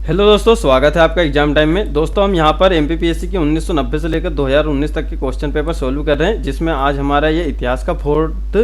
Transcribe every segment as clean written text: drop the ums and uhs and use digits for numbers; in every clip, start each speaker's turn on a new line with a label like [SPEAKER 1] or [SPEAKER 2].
[SPEAKER 1] Hello दोस्तों, स्वागत है आपका एग्जाम टाइम में। दोस्तों हम यहाँ पर एमपीपीएससी की 1990 से लेकर 2019 तक के क्वेश्चन पेपर सोल्व कर रहे हैं, जिसमें आज हमारा ये इतिहास का 4th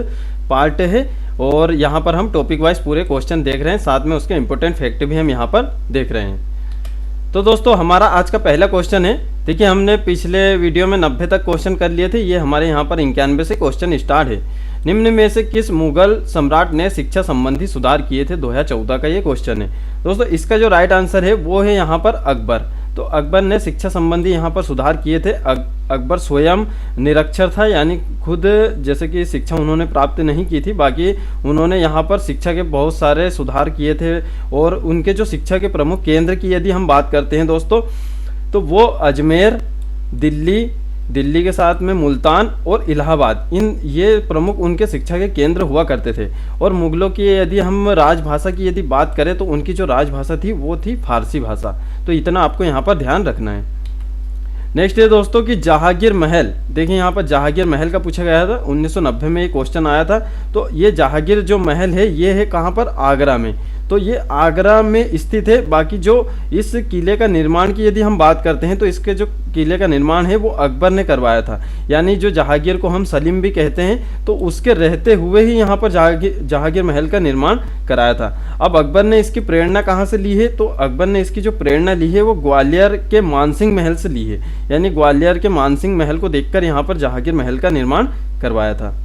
[SPEAKER 1] पार्ट है। और यहाँ पर हम टॉपिक वाइज पूरे क्वेश्चन देख रहे हैं, साथ में उसके इंपॉर्टेंट फैक्ट भी हम यहाँ पर देख रहे हैं। तो दोस्तों हमारा आज का पहला क्वेश्चन है। देखिए, हमने पिछले वीडियो में 90 तक क्वेश्चन कर लिए थे। ये हमारे यहाँ पर 91 से क्वेश्चन स्टार्ट है। निम्न में से किस मुगल सम्राट ने शिक्षा संबंधी सुधार किए थे? 2014 का ये क्वेश्चन है। दोस्तों इसका जो राइट आंसर है वो है यहाँ पर अकबर। तो अकबर ने शिक्षा संबंधी यहाँ पर सुधार किए थे। अकबर स्वयं निरक्षर था, यानी खुद जैसे कि शिक्षा उन्होंने प्राप्त नहीं की थी, बाकी उन्होंने यहाँ पर शिक्षा के बहुत सारे सुधार किए थे। और उनके जो शिक्षा के प्रमुख केंद्र की यदि हम बात करते हैं दोस्तों, तो वो अजमेर, दिल्ली के साथ में मुल्तान और इलाहाबाद, ये प्रमुख उनके शिक्षा के केंद्र हुआ करते थे। और मुगलों की यदि हम राजभाषा की यदि बात करें तो उनकी जो राजभाषा थी वो थी फारसी भाषा। तो इतना आपको यहाँ पर ध्यान रखना है। नेक्स्ट है दोस्तों कि जहांगीर महल। देखिए यहाँ पर जहांगीर महल का पूछा गया था, 1990 में ये क्वेश्चन आया था। तो ये जहांगीर जो महल है ये है कहाँ पर? आगरा में। तो ये आगरा में स्थित है। बाकी जो इस किले का निर्माण की यदि हम बात करते हैं तो इसके जो किले का निर्माण है वो अकबर ने करवाया था। यानी जो जहांगीर को हम सलीम भी कहते हैं, तो उसके रहते हुए ही यहाँ पर जहांगीर महल का निर्माण कराया था। अब अकबर ने इसकी प्रेरणा कहाँ से ली है? तो अकबर ने इसकी जो प्रेरणा ली है वो ग्वालियर के मानसिंह महल से ली है। यानी ग्वालियर के मानसिंह महल को देखकर यहाँ पर जहांगीर महल का निर्माण करवाया था।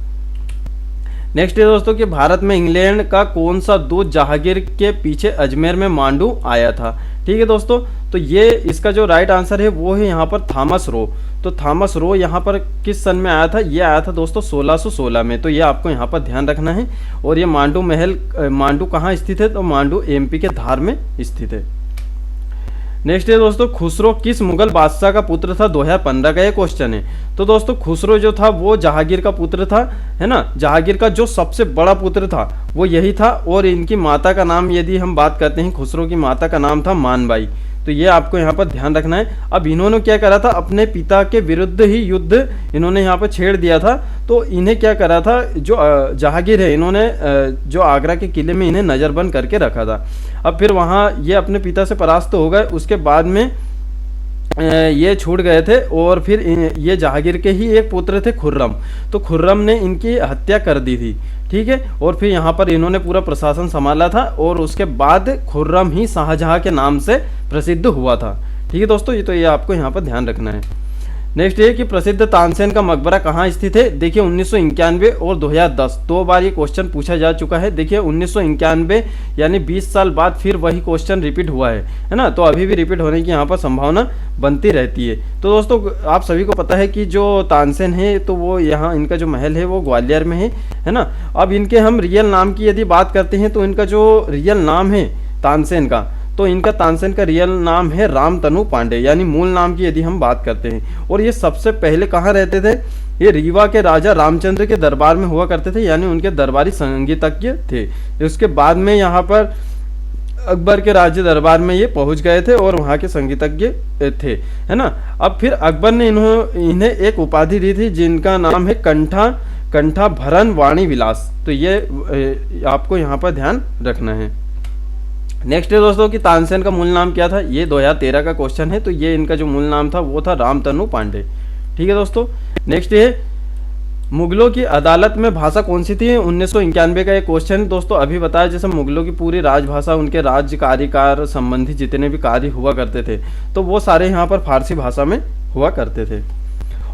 [SPEAKER 1] नेक्स्ट है दोस्तों कि भारत में इंग्लैंड का कौन सा दूत जहांगीर के पीछे अजमेर में मांडू आया था? ठीक है दोस्तों, तो ये इसका जो राइट आंसर है वो है यहाँ पर थॉमस रो। तो थॉमस रो यहाँ पर किस सन में आया था? ये आया था दोस्तों 1616 में। तो ये आपको यहाँ पर ध्यान रखना है। और ये मांडू कहाँ स्थित है? तो मांडू एमपी के धार में स्थित है। नेक्स्ट है दोस्तों, खुसरो किस मुगल बादशाह का पुत्र था? 2015 का ये क्वेश्चन है। तो दोस्तों खुसरो जो था वो जहांगीर का पुत्र था, है ना। जहांगीर का जो सबसे बड़ा पुत्र था वो यही था। और इनकी माता का नाम यदि हम बात करते हैं, खुसरो की माता का नाम था मानबाई। तो ये आपको यहाँ पर ध्यान रखना है। अब इन्होंने क्या करा था? अपने पिता के विरुद्ध ही युद्ध इन्होंने यहाँ पर छेड़ दिया था। तो इन्हें क्या करा था? जो जहांगीर है, इन्होंने जो आगरा के किले में इन्हें नज़रबंद करके रखा था। अब फिर वहाँ ये अपने पिता से परास्त हो गए। उसके बाद में ये छूट गए थे। और फिर ये जहांगीर के ही एक पुत्र थे खुर्रम। तो खुर्रम ने इनकी हत्या कर दी थी, ठीक है। और फिर यहाँ पर इन्होंने पूरा प्रशासन संभाला था। और उसके बाद खुर्रम ही शाहजहां के नाम से प्रसिद्ध हुआ था। ठीक है दोस्तों, ये आपको यहाँ पर ध्यान रखना है। नेक्स्ट ये कि प्रसिद्ध तानसेन का मकबरा कहाँ स्थित है? देखिए 1991 और 2010 दो बार ये क्वेश्चन पूछा जा चुका है। देखिए 1991 यानी 20 साल बाद फिर वही क्वेश्चन रिपीट हुआ है ना। तो अभी भी रिपीट होने की यहाँ पर संभावना बनती रहती है। तो दोस्तों आप सभी को पता है कि जो तानसेन है तो वो यहाँ इनका जो महल है वो ग्वालियर में है ना। अब इनके हम रियल नाम की यदि बात करते हैं तो इनका जो रियल नाम है तानसेन का, तो इनका तानसेन का रियल नाम है रामतनु पांडे, यानी मूल नाम की यदि हम बात करते हैं। और ये सबसे पहले कहाँ रहते थे? ये रीवा के राजा रामचंद्र के दरबार में हुआ करते थे, यानी उनके दरबारी संगीतज्ञ थे। उसके बाद में यहाँ पर अकबर के राज्य दरबार में ये पहुंच गए थे और वहाँ के संगीतज्ञ थे, है ना। अब फिर अकबर ने इन्हें एक उपाधि दी थी जिनका नाम है कंठा भरन वाणी विलास। तो ये आपको यहाँ पर ध्यान रखना है। नेक्स्ट है दोस्तों कि तानसेन का मूल नाम क्या था? ये 2013 का क्वेश्चन है। तो ये इनका जो मूल नाम था वो था रामतनु पांडे। ठीक है दोस्तों, नेक्स्ट है मुगलों की अदालत में भाषा कौन सी थी? 1991 का एक क्वेश्चन है दोस्तों। अभी बताया जैसे मुगलों की पूरी राजभाषा, उनके राज्य कार्यकार संबंधी जितने भी कार्य हुआ करते थे तो वो सारे यहाँ पर फारसी भाषा में हुआ करते थे।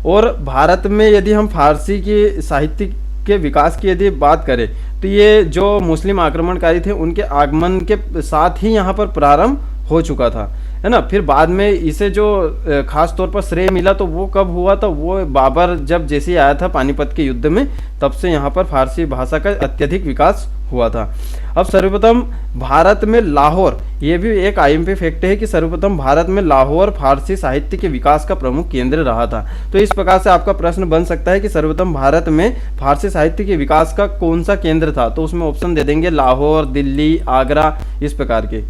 [SPEAKER 1] और भारत में यदि हम फारसी की साहित्य के विकास की यदि बात करें तो ये जो मुस्लिम आक्रमणकारी थे उनके आगमन के साथ ही यहाँ पर प्रारंभ हो चुका था, है ना। फिर बाद में इसे जो खास तौर पर श्रेय मिला तो वो कब हुआ था? वो बाबर जब जैसे आया था पानीपत के युद्ध में, तब से यहाँ पर फारसी भाषा का अत्यधिक विकास हुआ था। अब सर्वप्रथम भारत में लाहौर, ये भी एक आईएमपी फैक्ट है कि सर्वप्रथम भारत में लाहौर फारसी साहित्य के विकास का प्रमुख केंद्र रहा था। तो इस प्रकार से आपका प्रश्न बन सकता है कि सर्वप्रथम भारत में फारसी साहित्य के विकास का कौन सा केंद्र था? तो उसमें ऑप्शन दे देंगे लाहौर, दिल्ली, आगरा, इस प्रकार के।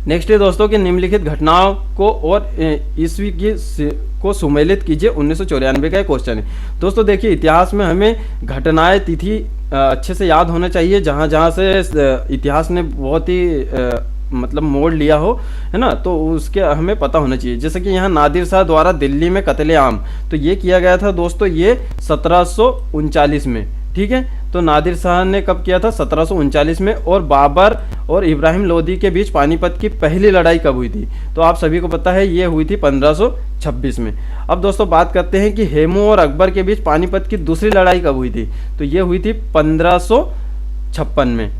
[SPEAKER 1] नेक्स्ट है दोस्तों कि निम्नलिखित घटनाओं को और ईस्वी को सुमेलित कीजिए। 1994 का क्वेश्चन है दोस्तों। देखिए इतिहास में हमें घटनाएं, तिथि अच्छे से याद होना चाहिए। जहाँ जहाँ से इतिहास ने बहुत ही मतलब मोड़ लिया हो, है ना, तो उसके हमें पता होना चाहिए। जैसे कि यहाँ नादिर शाह द्वारा दिल्ली में कत्ले-आम, तो ये किया गया था दोस्तों ये 1739 में, ठीक है। तो नादिर शाह ने कब किया था? 1739 में। और बाबर और इब्राहिम लोदी के बीच पानीपत की पहली लड़ाई कब हुई थी? तो आप सभी को पता है ये हुई थी 1526 में। अब दोस्तों बात करते हैं कि हेमू और अकबर के बीच पानीपत की दूसरी लड़ाई कब हुई थी? तो ये हुई थी 1556 में।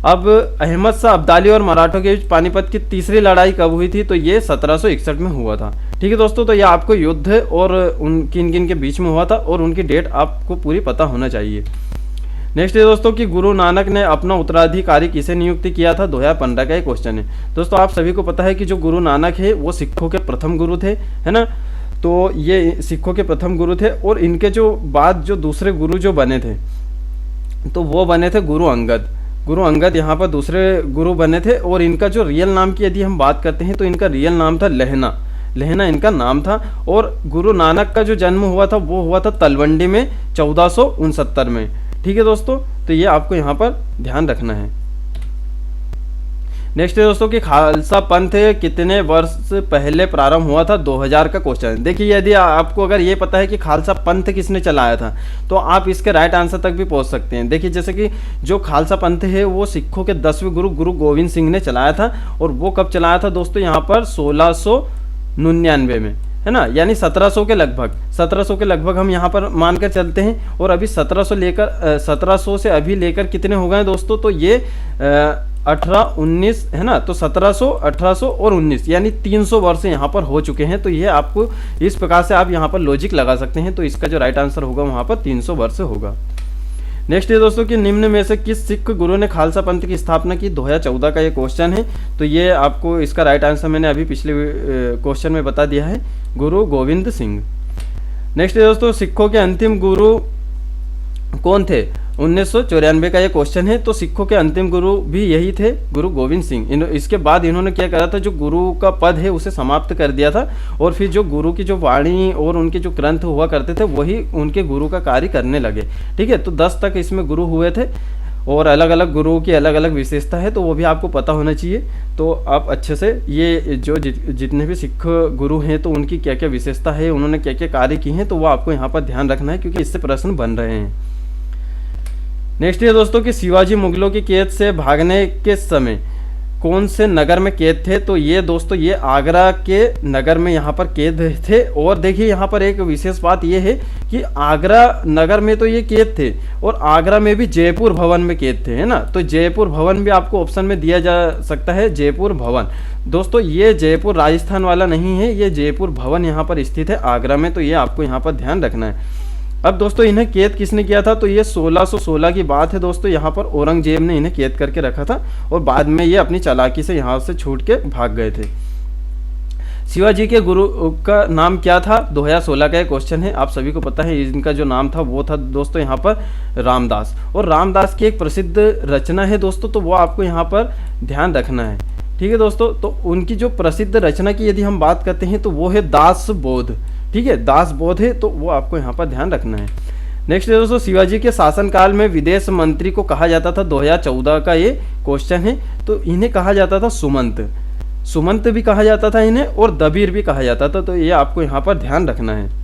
[SPEAKER 1] अब अहमद शाह अब्दाली और मराठों के बीच पानीपत की तीसरी लड़ाई कब हुई थी? तो ये 1761 में हुआ था, ठीक है दोस्तों। तो ये आपको युद्ध और उन किन किन के बीच में हुआ था और उनकी डेट आपको पूरी पता होना चाहिए। नेक्स्ट है दोस्तों कि गुरु नानक ने अपना उत्तराधिकारी किसे नियुक्त किया था? 2015 का एक क्वेश्चन है दोस्तों। आप सभी को पता है कि जो गुरु नानक है वो सिखों के प्रथम गुरु थे, है ना। तो ये सिखों के प्रथम गुरु थे और इनके जो बाद जो दूसरे गुरु जो बने थे तो वो बने थे गुरु अंगद। गुरु अंगद यहाँ पर दूसरे गुरु बने थे। और इनका जो रियल नाम की यदि हम बात करते हैं तो इनका रियल नाम था लहना, लहना इनका नाम था। और गुरु नानक का जो जन्म हुआ था वो हुआ था तलवंडी में 1469 में, ठीक है दोस्तों। तो ये आपको यहाँ पर ध्यान रखना है। नेक्स्ट है दोस्तों कि खालसा पंथ कितने वर्ष पहले प्रारंभ हुआ था? 2000 का क्वेश्चन है। देखिए यदि आपको अगर ये पता है कि खालसा पंथ किसने चलाया था तो आप इसके राइट आंसर तक भी पहुंच सकते हैं। देखिए जैसे कि जो खालसा पंथ है वो सिखों के 10वें गुरु गुरु गोविंद सिंह ने चलाया था। और वो कब चलाया था दोस्तों? यहाँ पर 1699 में, है ना, यानी 1700 के लगभग, 1700 के लगभग हम यहाँ पर मानकर चलते हैं। और अभी 1700 से अभी लेकर कितने हो गए दोस्तों? तो ये 18, 19, है ना। तो 1700, 1800 और 19 यानी 300 वर्ष यहाँ पर हो चुके हैं। तो ये आपको इस प्रकार से आप यहाँ पर लॉजिक लगा सकते हैं। तो इसका जो राइट आंसर होगा वहाँ पर 300 वर्ष होगा। नेक्स्ट है दोस्तों कि निम्न में से किस सिख गुरु ने खालसा पंथ की स्थापना की? 2014 का ये क्वेश्चन है। तो ये आपको इसका राइट आंसर मैंने अभी पिछले क्वेश्चन में बता दिया है, गुरु गोविंद सिंह। नेक्स्ट है दोस्तों सिखों के अंतिम गुरु कौन थे? 1994 का ये क्वेश्चन है। तो सिखों के अंतिम गुरु भी यही थे, गुरु गोविंद सिंह। इसके बाद इन्होंने क्या करा था, जो गुरु का पद है उसे समाप्त कर दिया था। और फिर जो गुरु की जो वाणी और उनके जो ग्रंथ हुआ करते थे वही उनके गुरु का कार्य करने लगे, ठीक है। तो 10 तक इसमें गुरु हुए थे और अलग अलग गुरुओं की अलग अलग विशेषता है, तो वो भी आपको पता होना चाहिए। तो आप अच्छे से ये जो जितने भी सिख गुरु हैं तो उनकी क्या क्या विशेषता है, उन्होंने क्या क्या कार्य किए हैं, तो वो आपको यहाँ पर ध्यान रखना है क्योंकि इससे प्रश्न बन रहे हैं। नेक्स्ट है दोस्तों कि शिवाजी मुगलों की कैद से भागने के समय कौन से नगर में कैद थे? तो ये दोस्तों ये आगरा के नगर में यहाँ पर कैद थे। और देखिए यहाँ पर एक विशेष बात ये है कि आगरा नगर में तो ये कैद थे और आगरा में भी जयपुर भवन में कैद थे, है ना। तो जयपुर भवन भी आपको ऑप्शन में दिया जा सकता है, जयपुर भवन। दोस्तों ये जयपुर राजस्थान वाला नहीं है, ये जयपुर भवन यहाँ पर स्थित है आगरा में। तो ये आपको यहाँ पर ध्यान रखना है। अब दोस्तों इन्हें कैद किसने किया था? तो ये 1616 की बात है दोस्तों। यहाँ पर औरंगजेब ने इन्हें कैद करके रखा था और बाद में ये अपनी चालाकी से यहाँ से छूट के भाग गए थे। शिवाजी के गुरु का नाम क्या था? 2016 का एक क्वेश्चन है। आप सभी को पता है इनका जो नाम था वो था दोस्तों यहाँ पर रामदास। और रामदास की एक प्रसिद्ध रचना है दोस्तों, तो वो आपको यहाँ पर ध्यान रखना है, ठीक है दोस्तों। तो उनकी जो प्रसिद्ध रचना की यदि हम बात करते हैं तो वो है दास बोध, ठीक है, दास बोध है। तो वो आपको यहाँ पर ध्यान रखना है। नेक्स्ट है दोस्तों शिवाजी के शासनकाल में विदेश मंत्री को कहा जाता था? 2014 का ये क्वेश्चन है। तो इन्हें कहा जाता था सुमंत, सुमंत भी कहा जाता था इन्हें और दबीर भी कहा जाता था। तो ये आपको यहाँ पर ध्यान रखना है।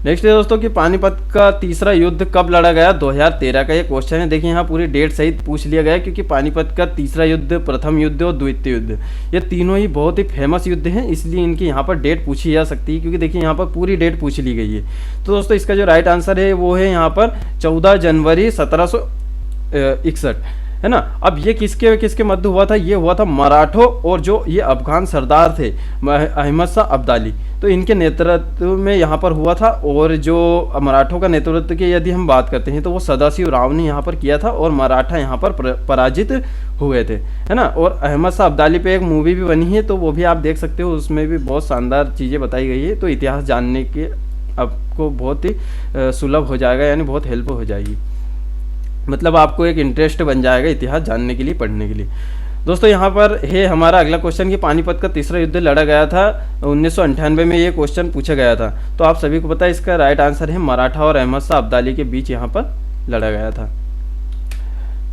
[SPEAKER 1] नेक्स्ट है दोस्तों कि पानीपत का तीसरा युद्ध कब लड़ा गया? 2013 का ये क्वेश्चन है। देखिए यहाँ पूरी डेट सहित पूछ लिया गया क्योंकि पानीपत का तीसरा युद्ध, प्रथम युद्ध और द्वितीय युद्ध, ये तीनों ही बहुत ही फेमस युद्ध हैं, इसलिए इनकी यहाँ पर डेट पूछी जा सकती है क्योंकि देखिए यहाँ पर पूरी डेट पूछ ली गई है। तो दोस्तों इसका जो राइट आंसर है वो है यहाँ पर 14 जनवरी 1761, है ना। अब ये किसके किसके मध्य हुआ था? ये हुआ था मराठों और जो ये अफगान सरदार थे अहमद शाह अब्दाली, तो इनके नेतृत्व में यहाँ पर हुआ था। और जो मराठों का नेतृत्व की यदि हम बात करते हैं तो वो सदाशिव राव ने यहाँ पर किया था और मराठा यहाँ पर पराजित हुए थे, है ना। और अहमद शाह अब्दाली पे एक मूवी भी बनी है, तो वो भी आप देख सकते हो, उसमें भी बहुत शानदार चीज़ें बताई गई है। तो इतिहास जानने के आपको बहुत ही सुलभ हो जाएगा, यानी बहुत हेल्प हो जाएगी, मतलब आपको एक इंटरेस्ट बन जाएगा इतिहास जानने के लिए, पढ़ने के लिए। दोस्तों यहाँ पर है हमारा अगला क्वेश्चन कि पानीपत का तीसरा युद्ध लड़ा गया था 1998 में, ये क्वेश्चन पूछा गया था। तो आप सभी को पता है इसका राइट आंसर है मराठा और अहमद शाह अब्दाली के बीच यहाँ पर लड़ा गया था।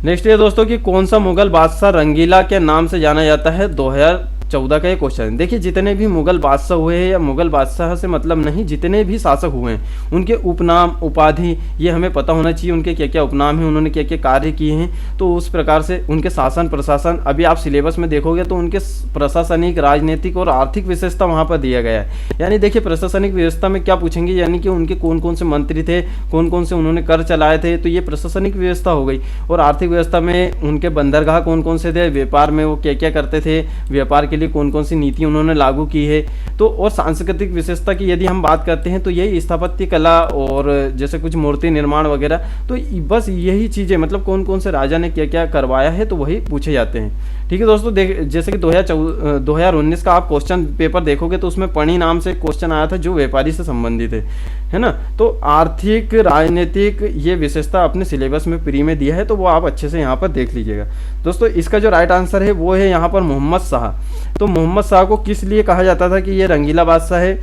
[SPEAKER 1] नेक्स्ट ये दोस्तों कि कौन सा मुगल बादशाह रंगीला के नाम से जाना जाता है, 2014 का ये क्वेश्चन है। देखिए जितने भी मुगल बादशाह हुए हैं, या मुगल बादशाह से मतलब नहीं, जितने भी शासक हुए हैं उनके उपनाम उपाधि ये हमें पता होना चाहिए, उनके क्या क्या उपनाम हैं, उन्होंने क्या क्या कार्य किए हैं। तो उस प्रकार से उनके शासन प्रशासन, अभी आप सिलेबस में देखोगे तो उनके प्रशासनिक, राजनीतिक और आर्थिक विशेषता वहाँ पर दिया गया है। यानी देखिए प्रशासनिक व्यवस्था में क्या पूछेंगे, यानी कि उनके कौन कौन से मंत्री थे, कौन कौन से उन्होंने कर चलाए थे, तो ये प्रशासनिक व्यवस्था हो गई। और आर्थिक व्यवस्था में उनके बंदरगाह कौन कौन से थे, व्यापार में वो क्या क्या करते थे, व्यापार के लिए कौन कौन सी नीति उन्होंने लागू की है। तो और सांस्कृतिक विशेषता की यदि हम बात करते हैं तो यही स्थापत्य कला और जैसे कुछ मूर्ति निर्माण वगैरह, तो बस यही चीज़ें, मतलब कौन कौन से राजा ने क्या क्या करवाया है, तो वही पूछे जाते हैं। ठीक है दोस्तों, जैसे कि 2019 का आप क्वेश्चन पेपर देखोगे तो उसमें पणी नाम से क्वेश्चन आया था जो व्यापारी से संबंधित है ना। तो आर्थिक, राजनीतिक ये विशेषता अपने सिलेबस में प्री में दिया है, तो वो आप अच्छे से यहाँ पर देख लीजिएगा दोस्तों। इसका जो राइट आंसर है वो है यहाँ पर मोहम्मद शाह। तो मोहम्मद शाह को किस लिए कहा जाता था कि ये रंगीला बादशाह है,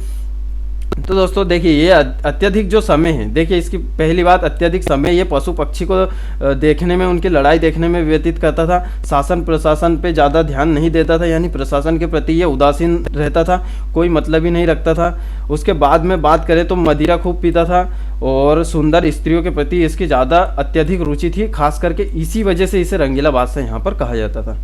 [SPEAKER 1] तो दोस्तों देखिए ये अत्यधिक जो समय है, देखिए इसकी पहली बात, अत्यधिक समय ये पशु पक्षी को देखने में, उनकी लड़ाई देखने में व्यतीत करता था। शासन प्रशासन पे ज़्यादा ध्यान नहीं देता था, यानी प्रशासन के प्रति ये उदासीन रहता था, कोई मतलब ही नहीं रखता था। उसके बाद में बात करें तो मदिरा खूब पीता था और सुंदर स्त्रियों के प्रति इसकी ज़्यादा अत्यधिक रुचि थी, खास करके इसी वजह से इसे रंगीला बादशाह यहाँ पर कहा जाता था।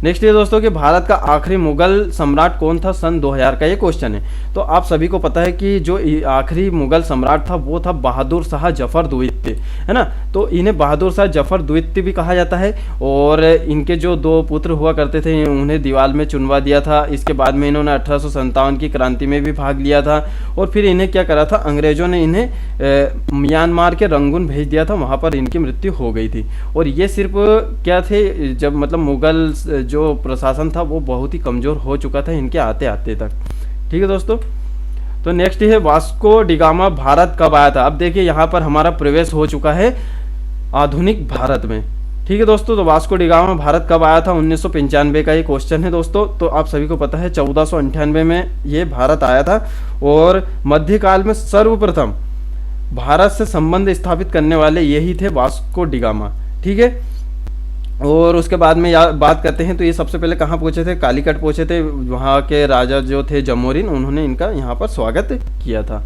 [SPEAKER 1] नेक्स्ट ये दोस्तों कि भारत का आखिरी मुगल सम्राट कौन था, सन 2000 का ये क्वेश्चन है। तो आप सभी को पता है कि जो आखिरी मुगल सम्राट था वो था बहादुर शाह जफर द्वितीय, है ना। तो इन्हें बहादुर शाह जफर द्वितीय भी कहा जाता है। और इनके जो 2 पुत्र हुआ करते थे उन्हें दीवार में चुनवा दिया था। इसके बाद में इन्होंने 1857 की क्रांति में भी भाग लिया था। और फिर इन्हें क्या करा था, अंग्रेजों ने इन्हें म्यांमार के रंगून भेज दिया था, वहाँ पर इनकी मृत्यु हो गई थी। और ये सिर्फ क्या थे, जब मतलब मुगल जो प्रशासन था वो बहुत ही कमजोर हो चुका था इनके आते आते तक। ठीक है दोस्तों, तो नेक्स्ट है वास्को डिगामा भारत कब आया था। अब देखिए यहाँ पर हमारा प्रवेश हो चुका है आधुनिक भारत में। ठीक है दोस्तों, तो वास्को डिगामा भारत कब आया था, 1995 का ये क्वेश्चन है दोस्तों। तो आप सभी को पता है 1498 में ये भारत आया था। और मध्यकाल में सर्वप्रथम भारत से संबंध स्थापित करने वाले यही थे वास्को डिगामा। ठीक है, और उसके बाद में बात करते हैं तो ये सबसे पहले कहाँ पहुँचे थे, कालीकट पहुँचे थे। वहाँ के राजा जो थे जमोरिन, उन्होंने इनका यहाँ पर स्वागत किया था।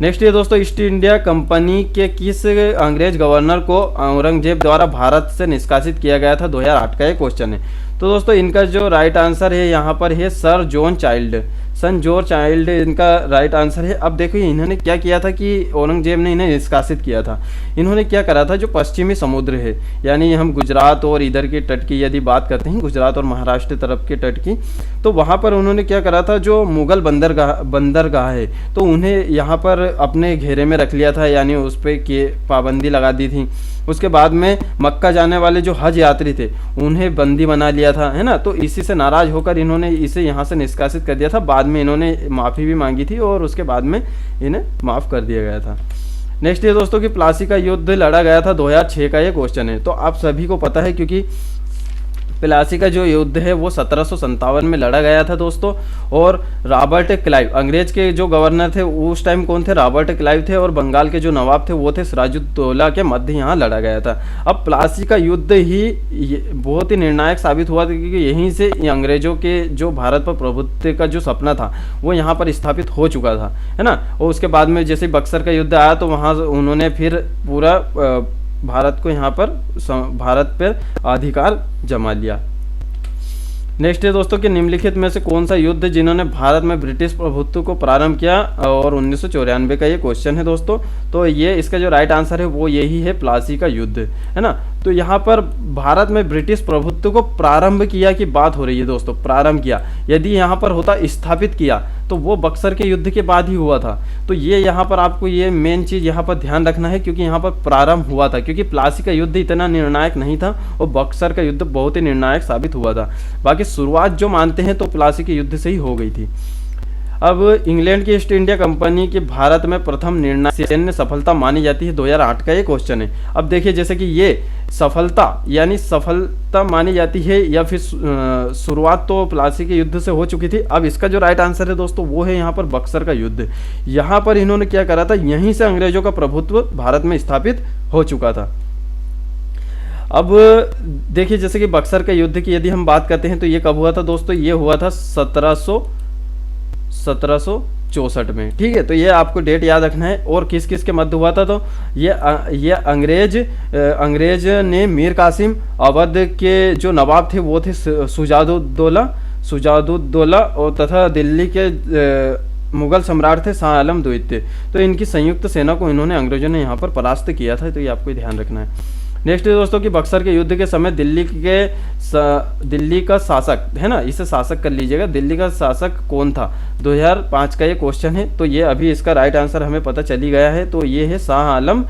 [SPEAKER 1] नेक्स्ट ये दोस्तों, ईस्ट इंडिया कंपनी के किस अंग्रेज गवर्नर को औरंगजेब द्वारा भारत से निष्कासित किया गया था, 2008 का ये क्वेश्चन है। तो दोस्तों इनका जो राइट आंसर है यहाँ पर है सर जॉन चाइल्ड। सन जॉर्ज चाइल्ड इनका राइट आंसर है। अब देखिए इन्होंने क्या किया था कि औरंगजेब ने इन्हें निष्कासित किया था। इन्होंने क्या करा था, जो पश्चिमी समुद्र है, यानी हम गुजरात और इधर के तट की यदि बात करते हैं, गुजरात और महाराष्ट्र तरफ के तट की, तो वहाँ पर उन्होंने क्या करा था, जो मुगल बंदरगाह है तो उन्हें यहाँ पर अपने घेरे में रख लिया था, यानी उस पर पाबंदी लगा दी थी। उसके बाद में मक्का जाने वाले जो हज यात्री थे उन्हें बंदी बना लिया था, है ना। तो इसी से नाराज होकर इन्होंने इसे यहाँ से निष्कासित कर दिया था। बाद में इन्होंने माफ़ी भी मांगी थी और उसके बाद में इन्हें माफ़ कर दिया गया था। नेक्स्ट ये दोस्तों कि प्लासी का युद्ध लड़ा गया था, 2006 का ये क्वेश्चन है। तो आप सभी को पता है क्योंकि प्लासी का जो युद्ध है वो 1757 में लड़ा गया था दोस्तों। और रॉबर्ट क्लाइव, अंग्रेज के जो गवर्नर थे उस टाइम कौन थे, रॉबर्ट क्लाइव थे। और बंगाल के जो नवाब थे वो थे सिराजुद्दौला के मध्य यहाँ लड़ा गया था। अब प्लासी का युद्ध ही बहुत ही निर्णायक साबित हुआ था, क्योंकि यहीं से अंग्रेजों के जो भारत पर प्रभुत्व का जो सपना था वो यहाँ पर स्थापित हो चुका था, है ना। और उसके बाद में जैसे बक्सर का युद्ध आया तो वहाँ उन्होंने फिर पूरा भारत को यहाँ पर भारत पर अधिकार जमा लिया। नेक्स्ट है दोस्तों कि निम्नलिखित में से कौन सा युद्ध जिन्होंने भारत में ब्रिटिश प्रभुत्व को प्रारंभ किया, और 1994 का ये क्वेश्चन है दोस्तों। तो ये इसका जो राइट आंसर है वो यही है, प्लासी का युद्ध, है ना। तो यहाँ पर भारत में ब्रिटिश प्रभुत्व को प्रारंभ किया की बात हो रही है दोस्तों, प्रारंभ किया। यदि यहाँ पर होता स्थापित किया तो वो बक्सर के युद्ध के बाद ही हुआ था। तो ये यहाँ पर आपको ये मेन चीज़ यहाँ पर ध्यान रखना है, क्योंकि यहाँ पर प्रारंभ हुआ था, क्योंकि प्लासी का युद्ध इतना निर्णायक नहीं था और बक्सर का युद्ध बहुत ही निर्णायक साबित हुआ था। बाकी शुरुआत जो मानते हैं तो प्लासी के युद्ध से ही हो गई थी। अब इंग्लैंड की ईस्ट इंडिया कंपनी के भारत में प्रथम निर्णायक सैन्य सफलता मानी जाती है, 2008 का ये क्वेश्चन है। अब देखिए जैसे कि ये सफलता यानी सफलता मानी जाती है या फिर शुरुआत तो प्लासी के युद्ध से हो चुकी थी। अब इसका जो राइट आंसर है दोस्तों वो है यहाँ पर बक्सर का युद्ध। यहाँ पर इन्होंने क्या करा था, यहीं से अंग्रेजों का प्रभुत्व भारत में स्थापित हो चुका था। अब देखिए जैसे कि बक्सर का युद्ध की यदि हम बात करते हैं तो ये कब हुआ था दोस्तों, ये हुआ था 1764 में। ठीक है, तो ये आपको डेट याद रखना है। और किस किस के मध्य हुआ था, तो ये अंग्रेज ने मीर कासिम, अवध के जो नवाब थे वो थे सुजादुद्दौला और तथा दिल्ली के मुगल सम्राट थे शाह आलम द्वितीय। तो इनकी संयुक्त सेना को इन्होंने अंग्रेजों ने यहाँ पर परास्त किया था, तो ये आपको ध्यान रखना है। नेक्स्ट है दोस्तों कि बक्सर के युद्ध के समय दिल्ली का शासक है ना, इसे शासक कर लीजिएगा, दिल्ली का शासक कौन था, 2005 का ये क्वेश्चन है। तो ये अभी इसका राइट आंसर हमें पता चली गया है, तो ये है शाह आलम,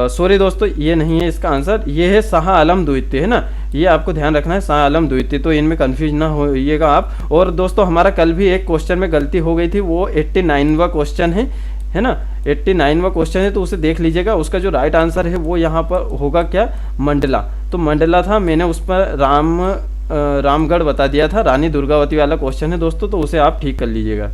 [SPEAKER 1] सॉरी दोस्तों ये नहीं है इसका आंसर, ये है शाह आलम द्वितीय है ना, ये आपको ध्यान रखना है, शाह आलम द्वितीय। तो इनमें कंफ्यूज ना होइएगा आप। और दोस्तों हमारा कल भी एक क्वेश्चन में गलती हो गई थी, वो 89वां क्वेश्चन है ना, 89वां क्वेश्चन है, तो उसे देख लीजिएगा। उसका जो राइट आंसर है वो यहाँ पर होगा क्या, मंडला। तो मंडला था, मैंने उस पर रामगढ़ बता दिया था, रानी दुर्गावती वाला क्वेश्चन है दोस्तों, तो उसे आप ठीक कर लीजिएगा।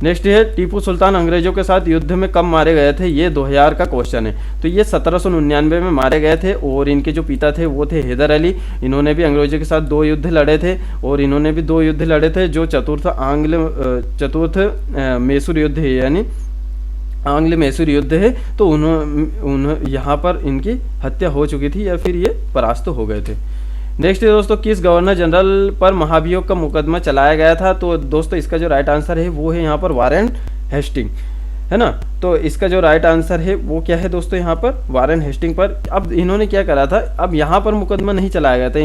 [SPEAKER 1] नेक्स्ट है टीपू सुल्तान अंग्रेजों के साथ युद्ध में कब मारे गए थे, ये 2000 का क्वेश्चन है। तो ये 1799 में मारे गए थे और इनके जो पिता थे वो थे हैदर अली। इन्होंने भी अंग्रेजों के साथ 2 युद्ध लड़े थे और इन्होंने भी 2 युद्ध लड़े थे, जो चतुर्थ मैसूर युद्ध है, यानी आंग्ल मैसूर युद्ध है। तो उन्होंने यहाँ पर इनकी हत्या हो चुकी थी या फिर ये परास्त हो गए थे। नेक्स्ट है दोस्तों किस गवर्नर जनरल पर महाभियोग का मुकदमा चलाया गया था, तो दोस्तों इसका जो राइट आंसर है वो है यहाँ पर वारेन हेस्टिंग है ना। तो इसका जो राइट आंसर है वो क्या है दोस्तों, यहाँ पर वारेन हेस्टिंग पर। अब इन्होंने क्या करा था, अब यहाँ पर मुकदमा नहीं चलाया गया था,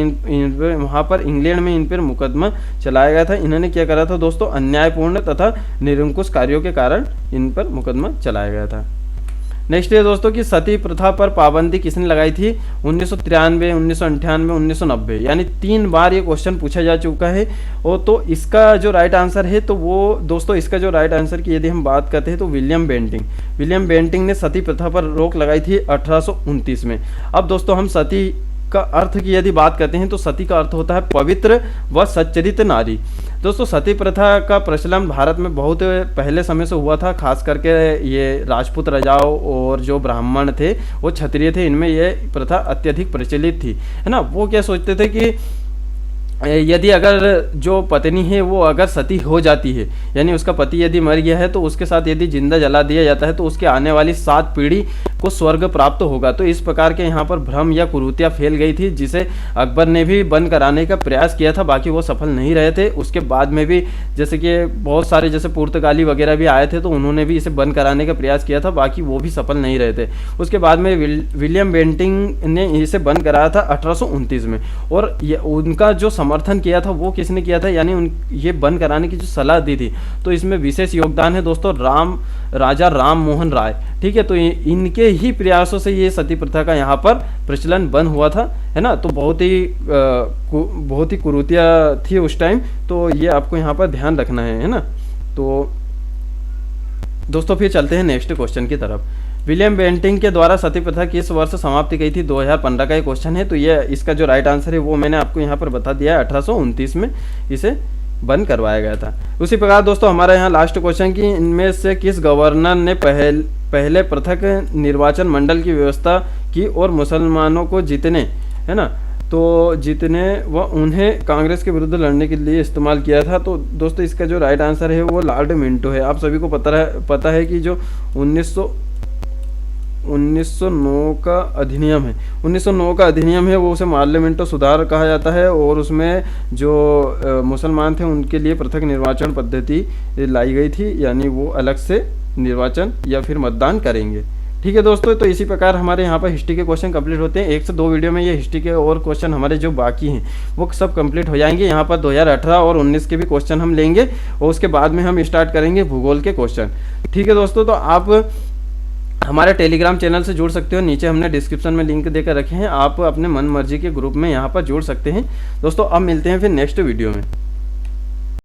[SPEAKER 1] वहाँ पर इंग्लैंड में इन पर मुकदमा चलाया गया था। इन्होंने क्या करा था दोस्तों, अन्यायपूर्ण तथा निरंकुश कार्यों के कारण इन पर मुकदमा चलाया गया था। नेक्स्ट है दोस्तों कि सती प्रथा पर पाबंदी किसने लगाई थी, 1993, 1998, 1990, यानी 3 बार ये क्वेश्चन पूछा जा चुका है। और तो इसका जो राइट आंसर है, तो वो दोस्तों इसका जो राइट आंसर की यदि हम बात करते हैं तो विलियम बेंटिंग ने सती प्रथा पर रोक लगाई थी 1829 में। अब दोस्तों हम सती का अर्थ की यदि बात करते हैं तो सती का अर्थ होता है पवित्र व सच्चरित नारी। दोस्तों सती प्रथा का प्रचलन भारत में बहुत पहले समय से हुआ था, खास करके ये राजपूत राजाओं और जो ब्राह्मण थे वो क्षत्रिय थे, इनमें ये प्रथा अत्यधिक प्रचलित थी है ना। वो क्या सोचते थे कि यदि अगर जो पत्नी है वो अगर सती हो जाती है, यानी उसका पति यदि मर गया है, तो उसके साथ यदि जिंदा जला दिया जाता है तो उसके आने वाली 7 पीढ़ी को स्वर्ग प्राप्त होगा। तो इस प्रकार के यहाँ पर भ्रम या कुरीतियाँ फैल गई थी, जिसे अकबर ने भी बंद कराने का प्रयास किया था, बाकी वो सफल नहीं रहे थे। उसके बाद में भी जैसे कि बहुत सारे जैसे पुर्तगाली वगैरह भी आए थे, तो उन्होंने भी इसे बंद कराने का प्रयास किया था, बाकी वो भी सफल नहीं रहे थे। उसके बाद में विलियम बेंटिंग ने इसे बंद कराया था 1829 में। और उनका जो समर्थन किया था वो किसने किया था, यानी ये बंद कराने की जो सलाह दी थी, तो इसमें विशेष योगदान है दोस्तों राजा राम मोहन राय। ठीक है, तो इनके ही प्रयासों से ये सती प्रथा का यहाँ पर प्रचलन बंद हुआ था है ना। तो बहुत ही कुरीतियाँ थी उस टाइम, तो ये आपको यहाँ पर ध्यान रखना है ना। तो दोस्तों फिर चलते हैं नेक्स्ट क्वेश्चन की तरफ। विलियम बेंटिंग के द्वारा सती प्रथा किस वर्ष समाप्त की गई थी, 2015 का ये क्वेश्चन है। तो ये इसका जो राइट आंसर है वो मैंने आपको यहाँ पर बता दिया है, 1829 में इसे बंद करवाया गया था। उसी प्रकार दोस्तों हमारा यहाँ लास्ट क्वेश्चन की इनमें से किस गवर्नर ने पहले पृथक निर्वाचन मंडल की व्यवस्था की और मुसलमानों को जीतने है ना, तो जीतने व उन्हें कांग्रेस के विरुद्ध लड़ने के लिए इस्तेमाल किया था। तो दोस्तों इसका जो राइट आंसर है वो लॉर्ड मिंटो है। आप सभी को पता है कि जो 1909 का अधिनियम है, 1909 का अधिनियम है, वो उसे पार्लियामेंटो सुधार कहा जाता है। और उसमें जो मुसलमान थे उनके लिए पृथक निर्वाचन पद्धति लाई गई थी, यानी वो अलग से निर्वाचन या फिर मतदान करेंगे। ठीक है दोस्तों, तो इसी प्रकार हमारे यहाँ पर हिस्ट्री के क्वेश्चन कंप्लीट होते हैं। 1 से 2 वीडियो में ये हिस्ट्री के और क्वेश्चन हमारे जो बाकी हैं वो सब कंप्लीट हो जाएंगे। यहाँ पर 2018 और 19 के भी क्वेश्चन हम लेंगे और उसके बाद में हम स्टार्ट करेंगे भूगोल के क्वेश्चन। ठीक है दोस्तों, तो आप हमारे टेलीग्राम चैनल से जुड़ सकते हो, नीचे हमने डिस्क्रिप्शन में लिंक देकर रखे हैं, आप अपने मन मर्जी के ग्रुप में यहाँ पर जुड़ सकते हैं। दोस्तों अब मिलते हैं फिर नेक्स्ट वीडियो में।